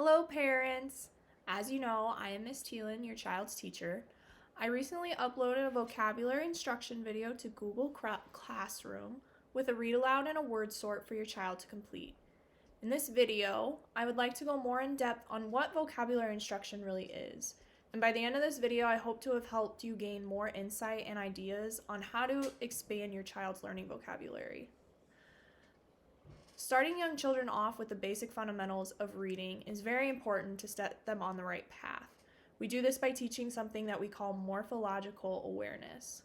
Hello, parents! As you know, I am Miss Thielen, your child's teacher. I recently uploaded a vocabulary instruction video to Google Classroom with a read aloud and a word sort for your child to complete. In this video, I would like to go more in depth on what vocabulary instruction really is. And by the end of this video, I hope to have helped you gain more insight and ideas on how to expand your child's learning vocabulary. Starting young children off with the basic fundamentals of reading is very important to set them on the right path. We do this by teaching something that we call morphological awareness.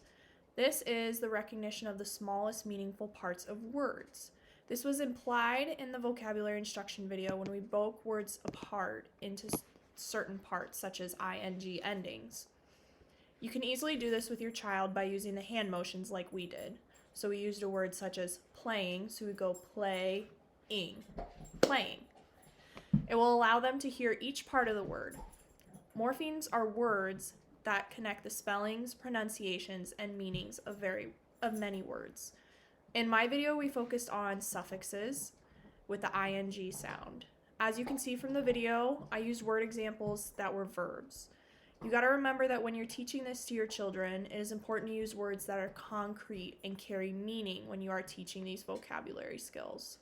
This is the recognition of the smallest meaningful parts of words. This was implied in the vocabulary instruction video when we broke words apart into certain parts, such as ing endings. You can easily do this with your child by using the hand motions like we did. So we used a word such as playing, so we go playing. It will allow them to hear each part of the word. Morphemes are words that connect the spellings, pronunciations, and meanings of many words. In my video, we focused on suffixes with the ing sound. As you can see from the video, I used word examples that were verbs. You got to remember that when you're teaching this to your children, it is important to use words that are concrete and carry meaning when you are teaching these vocabulary skills.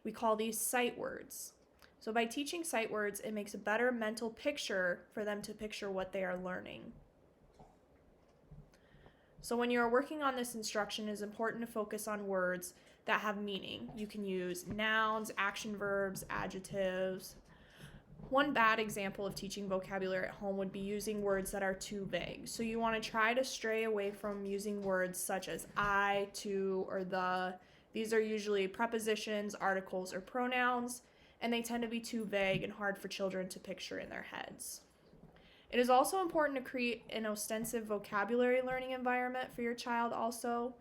We call these sight words. So by teaching sight words, it makes a better mental picture for them to picture what they are learning. So when you are working on this instruction, it is important to focus on words that have meaning. You can use nouns, action verbs, adjectives. One bad example of teaching vocabulary at home would be using words that are too vague. So you want to try to stray away from using words such as I, to, or the. These are usually prepositions, articles, or pronouns, and they tend to be too vague and hard for children to picture in their heads. It is also important to create an ostensive vocabulary learning environment for your child also.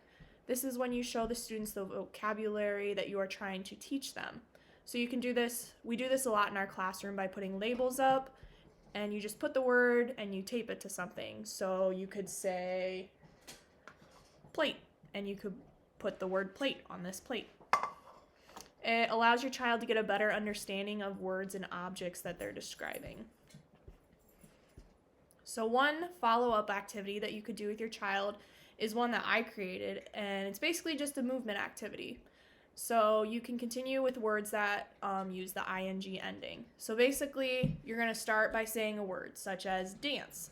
This is when you show the students the vocabulary that you are trying to teach them. So you can do this, we do this a lot in our classroom by putting labels up, and you just put the word and you tape it to something. So you could say plate, and you could put the word plate on this plate. It allows your child to get a better understanding of words and objects that they're describing. So one follow-up activity that you could do with your child is one that I created, and it's basically just a movement activity. So you can continue with words that use the ing ending. So basically, you're going to start by saying a word, such as dance.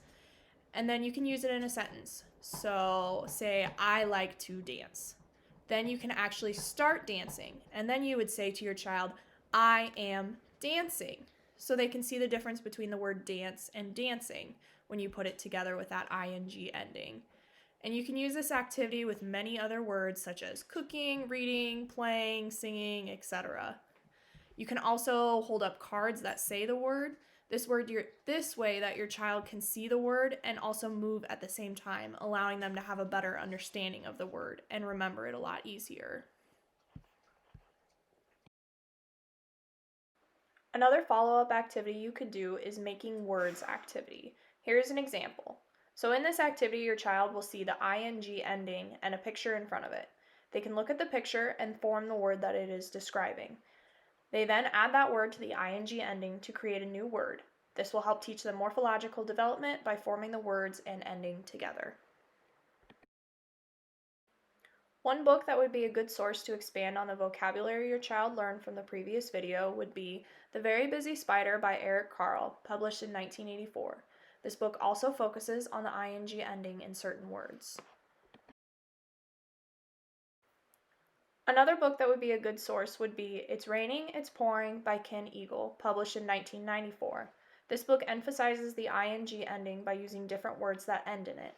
And then you can use it in a sentence. So say, I like to dance. Then you can actually start dancing. And then you would say to your child, I am dancing. So they can see the difference between the word dance and dancing when you put it together with that ing ending. And you can use this activity with many other words such as cooking, reading, playing, singing, etc. You can also hold up cards that say the word. This way that your child can see the word and also move at the same time, allowing them to have a better understanding of the word and remember it a lot easier. Another follow-up activity you could do is making words activity. Here's an example. So in this activity, your child will see the ing ending and a picture in front of it. They can look at the picture and form the word that it is describing. They then add that word to the ing ending to create a new word. This will help teach them morphological development by forming the words and ending together. One book that would be a good source to expand on the vocabulary your child learned from the previous video would be The Very Busy Spider by Eric Carle, published in 1984. This book also focuses on the ing ending in certain words. Another book that would be a good source would be It's Raining, It's Pouring by Ken Eagle, published in 1994. This book emphasizes the ing ending by using different words that end in it.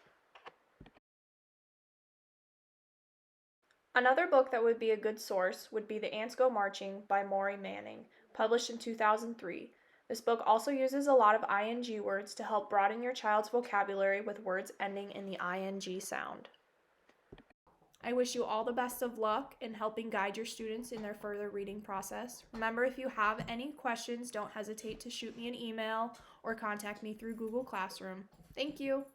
Another book that would be a good source would be The Ants Go Marching by Maury Manning, published in 2003. This book also uses a lot of ing words to help broaden your child's vocabulary with words ending in the ing sound. I wish you all the best of luck in helping guide your students in their further reading process. Remember, if you have any questions, don't hesitate to shoot me an email or contact me through Google Classroom. Thank you.